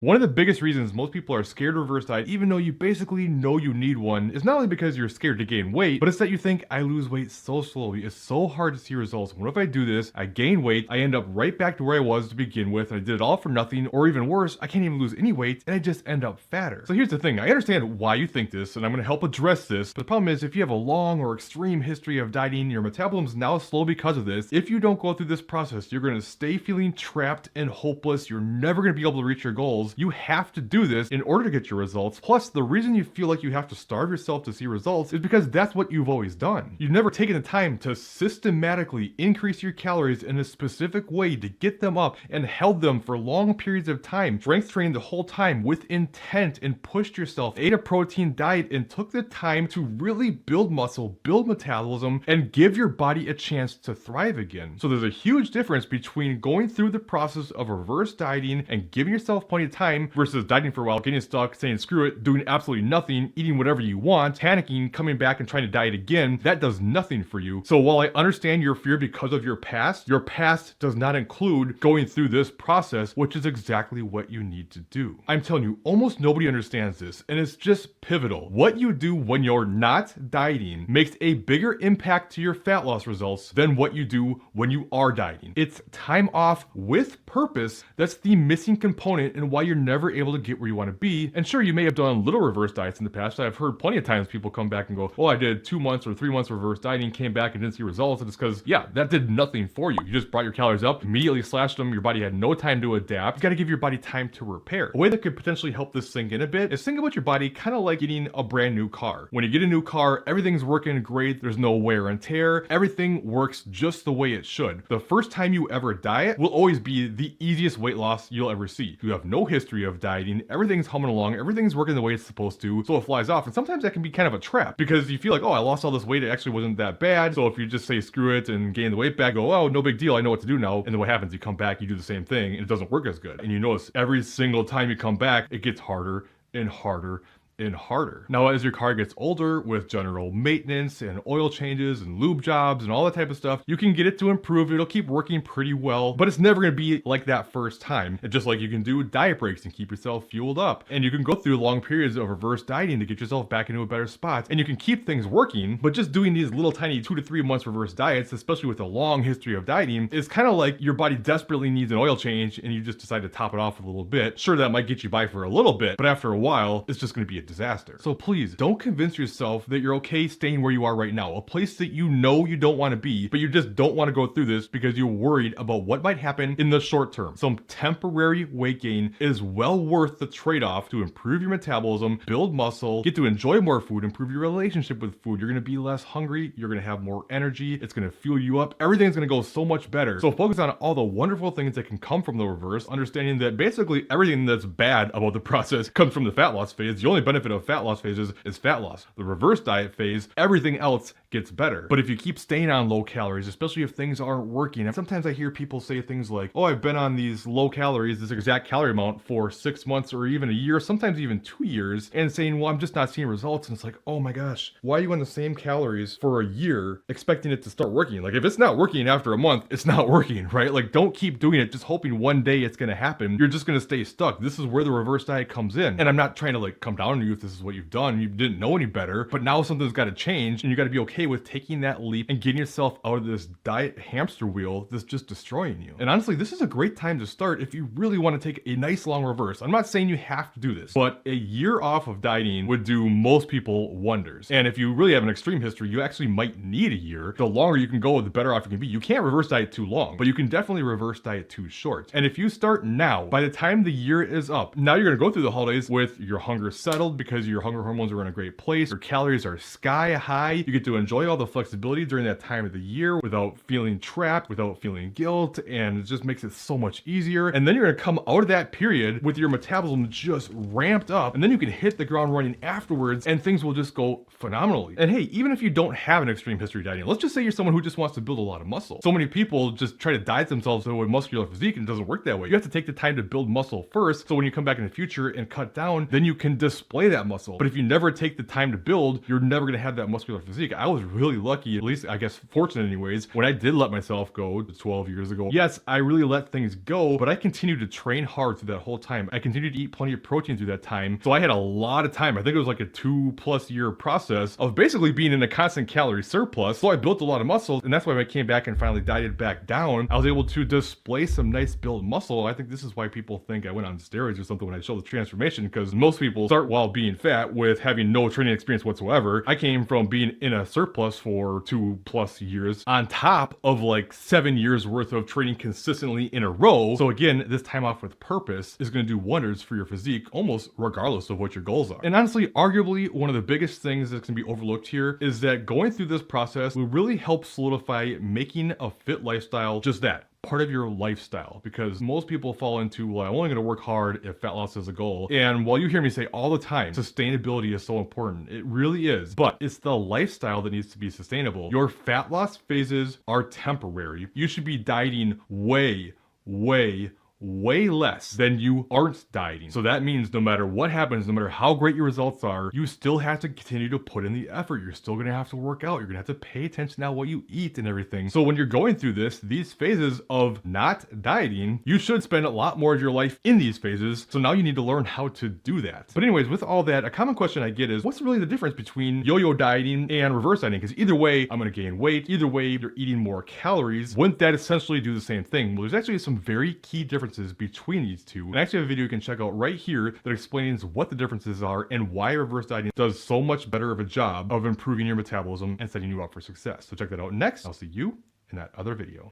One of the biggest reasons most people are scared to reverse diet, even though you basically know you need one, is not only because you're scared to gain weight, but it's that you think, I lose weight so slowly, it's so hard to see results. What if I do this, I gain weight, I end up right back to where I was to begin with, and I did it all for nothing, or even worse, I can't even lose any weight, and I just end up fatter. So here's the thing, I understand why you think this, and I'm going to help address this, but the problem is, if you have a long or extreme history of dieting, your metabolism is now slow because of this. If you don't go through this process, you're going to stay feeling trapped and hopeless, you're never going to be able to reach your goals. You have to do this in order to get your results. Plus, the reason you feel like you have to starve yourself to see results is because that's what you've always done. You've never taken the time to systematically increase your calories in a specific way to get them up and held them for long periods of time, strength trained the whole time with intent and pushed yourself, ate a protein diet and took the time to really build muscle, build metabolism, and give your body a chance to thrive again. So there's a huge difference between going through the process of reverse dieting and giving yourself plenty of time versus dieting for a while, getting stuck, saying screw it, doing absolutely nothing, eating whatever you want, panicking, coming back and trying to diet again. That does nothing for you. So while I understand your fear because of your past does not include going through this process, which is exactly what you need to do. I'm telling you, almost nobody understands this, and it's just pivotal. What you do when you're not dieting makes a bigger impact to your fat loss results than what you do when you are dieting. It's time off with purpose that's the missing component and why you're never able to get where you want to be. And sure, you may have done little reverse diets in the past. I've heard plenty of times people come back and go, well, I did 2 months or 3 months of reverse dieting, came back and didn't see results. And it's because, yeah, that did nothing for you. You just brought your calories up, immediately slashed them. Your body had no time to adapt. You got to give your body time to repair. A way that could potentially help this sink in a bit is think about your body kind of like getting a brand new car. When you get a new car, everything's working great. There's no wear and tear. Everything works just the way it should. The first time you ever diet will always be the easiest weight loss you'll ever see. You have no history of dieting, everything's humming along, everything's working the way it's supposed to, so it flies off. And sometimes that can be kind of a trap because you feel like, oh, I lost all this weight, it actually wasn't that bad. So if you just say screw it and gain the weight back, go, oh, no big deal, I know what to do now. And then what happens? You come back, you do the same thing, and it doesn't work as good. And you notice every single time you come back, it gets harder and harder and harder. Now, as your car gets older with general maintenance and oil changes and lube jobs and all that type of stuff, you can get it to improve. It'll keep working pretty well, but it's never going to be like that first time. And just like you can do diet breaks and keep yourself fueled up, and you can go through long periods of reverse dieting to get yourself back into a better spot, and you can keep things working, but just doing these little tiny 2 to 3 months reverse diets, especially with a long history of dieting, is kind of like your body desperately needs an oil change and you just decide to top it off a little bit. Sure, that might get you by for a little bit, but after a while, it's just going to be a disaster. So please don't convince yourself that you're okay staying where you are right now, a place that you know you don't want to be, but you just don't want to go through this because you're worried about what might happen in the short term. Some temporary weight gain is well worth the trade-off to improve your metabolism, build muscle, get to enjoy more food, improve your relationship with food. You're going to be less hungry, you're going to have more energy, it's going to fuel you up, everything's going to go so much better. So focus on all the wonderful things that can come from the reverse, understanding that basically everything that's bad about the process comes from the fat loss phase. The only benefit of fat loss phases is fat loss. The reverse diet phase, everything else gets better. But if you keep staying on low calories, especially if things aren't working, and sometimes I hear people say things like, oh, I've been on these low calories, this exact calorie amount for 6 months or even a year, sometimes even 2 years, and saying, well, I'm just not seeing results. And it's like, oh my gosh, why are you on the same calories for a year expecting it to start working? Like if it's not working after a month, it's not working, right? Like don't keep doing it just hoping one day it's going to happen. You're just going to stay stuck. This is where the reverse diet comes in. And I'm not trying to like come down on you if this is what you've done. You didn't know any better, but now something's got to change and you got to be okay with taking that leap and getting yourself out of this diet hamster wheel that's just destroying you. And honestly, this is a great time to start if you really want to take a nice long reverse. I'm not saying you have to do this, but a year off of dieting would do most people wonders. And if you really have an extreme history, you actually might need a year. The longer you can go, the better off you can be. You can't reverse diet too long, but you can definitely reverse diet too short. And if you start now, by the time the year is up, now you're going to go through the holidays with your hunger settled because your hunger hormones are in a great place. Your calories are sky high. You get to enjoy all the flexibility during that time of the year without feeling trapped, without feeling guilt, and it just makes it so much easier. And then you're going to come out of that period with your metabolism just ramped up, and then you can hit the ground running afterwards and things will just go phenomenally. And hey, even if you don't have an extreme history of dieting, let's just say you're someone who just wants to build a lot of muscle. So many people just try to diet themselves to a muscular physique and it doesn't work that way. You have to take the time to build muscle first, so when you come back in the future and cut down, then you can display display that muscle. But if you never take the time to build, you're never going to have that muscular physique. I was really lucky, at least I guess fortunate anyways, when I did let myself go 12 years ago. Yes, I really let things go, but I continued to train hard through that whole time. I continued to eat plenty of protein through that time. So I had a lot of time. I think it was like a 2+ year process of basically being in a constant calorie surplus. So I built a lot of muscle, and that's why when I came back and finally dieted back down, I was able to display some nice built muscle. I think this is why people think I went on steroids or something when I show the transformation, because most people start while being fat with having no training experience whatsoever. I came from being in a surplus for 2+ years on top of like 7 years worth of training consistently in a row. So again, this time off with purpose is going to do wonders for your physique almost regardless of what your goals are. And honestly, arguably one of the biggest things that's going to be overlooked here is that going through this process will really help solidify making a fit lifestyle just that, part of your lifestyle. Because most people fall into, well, I'm only going to work hard if fat loss is a goal. And while you hear me say all the time, sustainability is so important, it really is, but it's the lifestyle that needs to be sustainable. Your fat loss phases are temporary. You should be dieting way less than you aren't dieting. So that means no matter what happens, no matter how great your results are, you still have to continue to put in the effort. You're still gonna have to work out. You're gonna have to pay attention to what you eat and everything. So when you're going through these phases of not dieting, you should spend a lot more of your life in these phases. So now you need to learn how to do that. But anyways, with all that, a common question I get is, what's really the difference between yo-yo dieting and reverse dieting? Because either way, I'm gonna gain weight. Either way, you're eating more calories. Wouldn't that essentially do the same thing? Well, there's actually some very key differences between these two. And I actually have a video you can check out right here that explains what the differences are and why reverse dieting does so much better of a job of improving your metabolism and setting you up for success. So check that out next. I'll see you in that other video.